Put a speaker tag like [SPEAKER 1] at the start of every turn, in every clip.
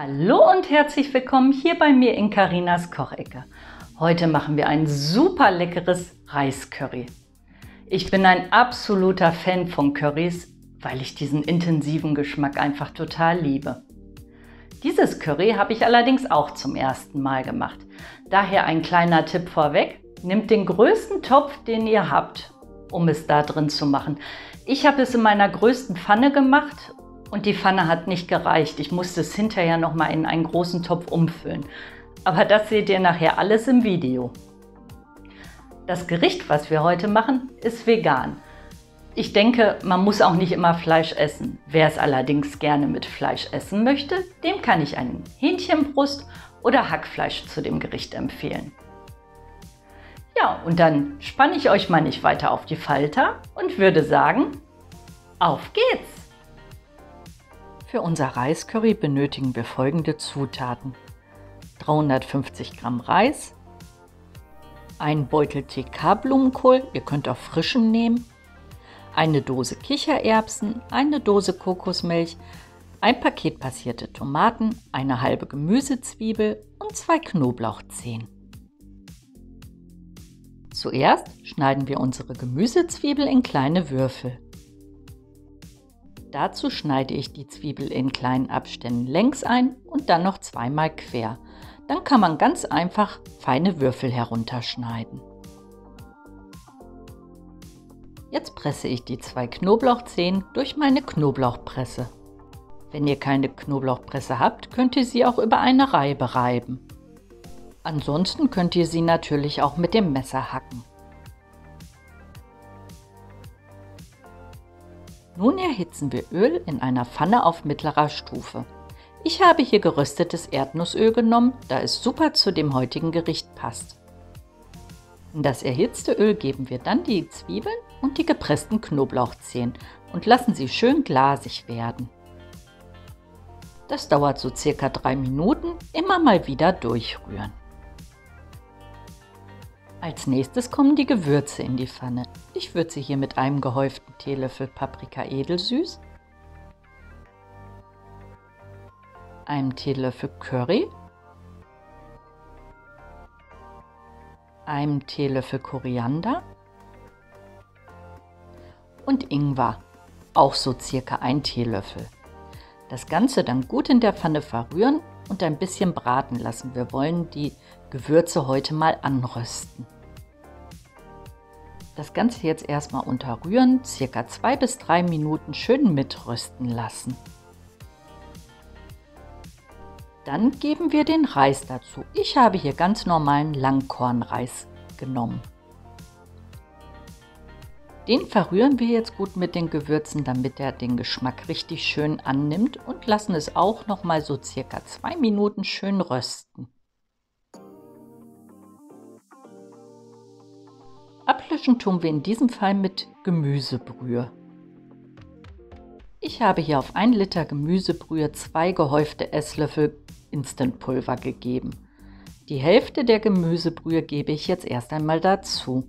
[SPEAKER 1] Hallo und herzlich willkommen hier bei mir in Carinas Kochecke. Heute machen wir ein super leckeres Reiscurry. Ich bin ein absoluter Fan von Currys, weil ich diesen intensiven Geschmack einfach total liebe. Dieses Curry habe ich allerdings auch zum ersten Mal gemacht. Daher ein kleiner Tipp vorweg: Nehmt den größten Topf, den ihr habt, um es da drin zu machen. Ich habe es in meiner größten Pfanne gemacht. Und die Pfanne hat nicht gereicht. Ich musste es hinterher noch mal in einen großen Topf umfüllen. Aber das seht ihr nachher alles im Video. Das Gericht, was wir heute machen, ist vegan. Ich denke, man muss auch nicht immer Fleisch essen. Wer es allerdings gerne mit Fleisch essen möchte, dem kann ich einen Hähnchenbrust oder Hackfleisch zu dem Gericht empfehlen. Ja, und dann spanne ich euch mal nicht weiter auf die Folter und würde sagen, auf geht's! Für unser Reiscurry benötigen wir folgende Zutaten: 350 Gramm Reis, ein Beutel TK-Blumenkohl, ihr könnt auch frischen nehmen, eine Dose Kichererbsen, eine Dose Kokosmilch, ein Paket passierte Tomaten, eine halbe Gemüsezwiebel und 2 Knoblauchzehen. Zuerst schneiden wir unsere Gemüsezwiebel in kleine Würfel. Dazu schneide ich die Zwiebel in kleinen Abständen längs ein und dann noch zweimal quer. Dann kann man ganz einfach feine Würfel herunterschneiden. Jetzt presse ich die 2 Knoblauchzehen durch meine Knoblauchpresse. Wenn ihr keine Knoblauchpresse habt, könnt ihr sie auch über eine Reibe reiben. Ansonsten könnt ihr sie natürlich auch mit dem Messer hacken. Nun erhitzen wir Öl in einer Pfanne auf mittlerer Stufe. Ich habe hier geröstetes Erdnussöl genommen, da es super zu dem heutigen Gericht passt. In das erhitzte Öl geben wir dann die Zwiebeln und die gepressten Knoblauchzehen und lassen sie schön glasig werden. Das dauert so circa 3 Minuten, immer mal wieder durchrühren. Als nächstes kommen die Gewürze in die Pfanne. Ich würze hier mit einem gehäuften Teelöffel Paprika edelsüß, einem Teelöffel Curry, einem Teelöffel Koriander und Ingwer, auch so circa 1 Teelöffel. Das Ganze dann gut in der Pfanne verrühren und ein bisschen braten lassen. Wir wollen die Gewürze heute mal anrösten. Das Ganze jetzt erstmal unterrühren, circa 2 bis 3 Minuten schön mitrösten lassen. Dann geben wir den Reis dazu. Ich habe hier ganz normalen Langkornreis genommen. Den verrühren wir jetzt gut mit den Gewürzen, damit er den Geschmack richtig schön annimmt, und lassen es auch noch mal so circa 2 Minuten schön rösten. Ablöschen tun wir in diesem Fall mit Gemüsebrühe. Ich habe hier auf 1 Liter Gemüsebrühe 2 gehäufte Esslöffel Instantpulver gegeben. Die Hälfte der Gemüsebrühe gebe ich jetzt erst einmal dazu.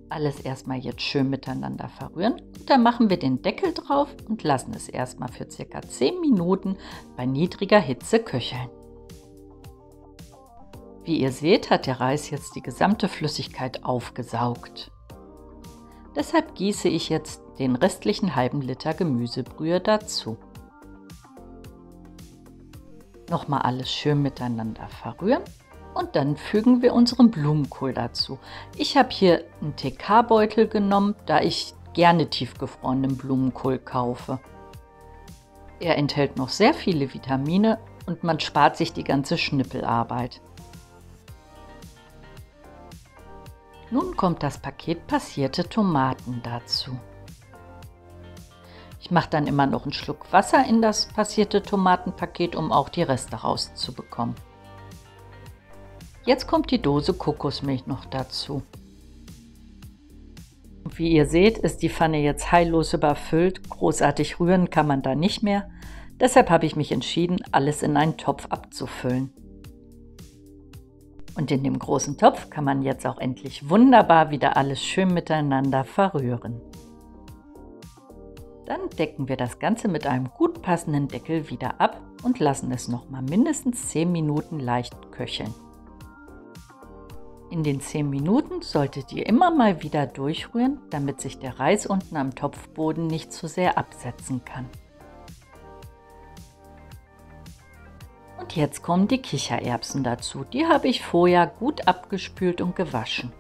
[SPEAKER 1] Alles erstmal jetzt schön miteinander verrühren und dann machen wir den Deckel drauf und lassen es erstmal für ca. 10 Minuten bei niedriger Hitze köcheln. Wie ihr seht, hat der Reis jetzt die gesamte Flüssigkeit aufgesaugt. Deshalb gieße ich jetzt den restlichen halben Liter Gemüsebrühe dazu. Nochmal alles schön miteinander verrühren. Und dann fügen wir unseren Blumenkohl dazu. Ich habe hier einen TK-Beutel genommen, da ich gerne tiefgefrorenen Blumenkohl kaufe. Er enthält noch sehr viele Vitamine und man spart sich die ganze Schnippelarbeit. Nun kommt das Paket passierte Tomaten dazu. Ich mache dann immer noch einen Schluck Wasser in das passierte Tomatenpaket, um auch die Reste rauszubekommen. Jetzt kommt die Dose Kokosmilch noch dazu. Wie ihr seht, ist die Pfanne jetzt heillos überfüllt. Großartig rühren kann man da nicht mehr. Deshalb habe ich mich entschieden, alles in einen Topf abzufüllen. Und in dem großen Topf kann man jetzt auch endlich wunderbar wieder alles schön miteinander verrühren. Dann decken wir das Ganze mit einem gut passenden Deckel wieder ab und lassen es noch mal mindestens 10 Minuten leicht köcheln. In den 10 Minuten solltet ihr immer mal wieder durchrühren, damit sich der Reis unten am Topfboden nicht zu sehr absetzen kann. Und jetzt kommen die Kichererbsen dazu. Die habe ich vorher gut abgespült und gewaschen.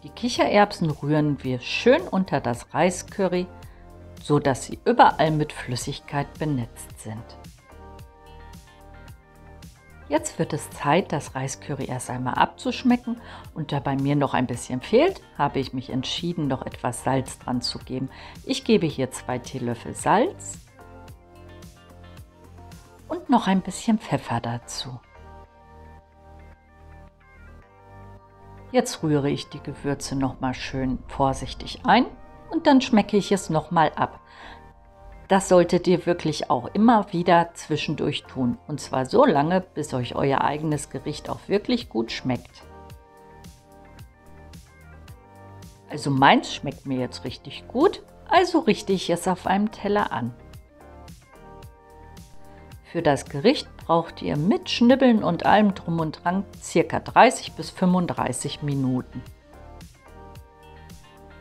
[SPEAKER 1] Die Kichererbsen rühren wir schön unter das Reiscurry, so dass sie überall mit Flüssigkeit benetzt sind. Jetzt wird es Zeit, das Reiscurry erst einmal abzuschmecken, und da bei mir noch ein bisschen fehlt, habe ich mich entschieden, noch etwas Salz dran zu geben. Ich gebe hier 2 Teelöffel Salz und noch ein bisschen Pfeffer dazu. Jetzt rühre ich die Gewürze noch mal schön vorsichtig ein und dann schmecke ich es noch mal ab. Das solltet ihr wirklich auch immer wieder zwischendurch tun, und zwar so lange, bis euch euer eigenes Gericht auch wirklich gut schmeckt. Also meins schmeckt mir jetzt richtig gut, also richte ich es auf einem Teller an. Für das Gericht braucht ihr mit Schnibbeln und allem drum und dran ca. 30 bis 35 Minuten.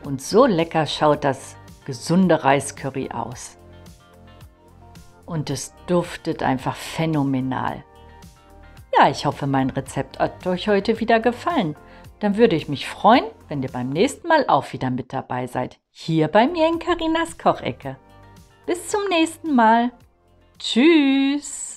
[SPEAKER 1] Und so lecker schaut das gesunde Reiscurry aus. Und es duftet einfach phänomenal. Ja, ich hoffe, mein Rezept hat euch heute wieder gefallen. Dann würde ich mich freuen, wenn ihr beim nächsten Mal auch wieder mit dabei seid. Hier bei mir in Carinas Kochecke. Bis zum nächsten Mal. Tschüss!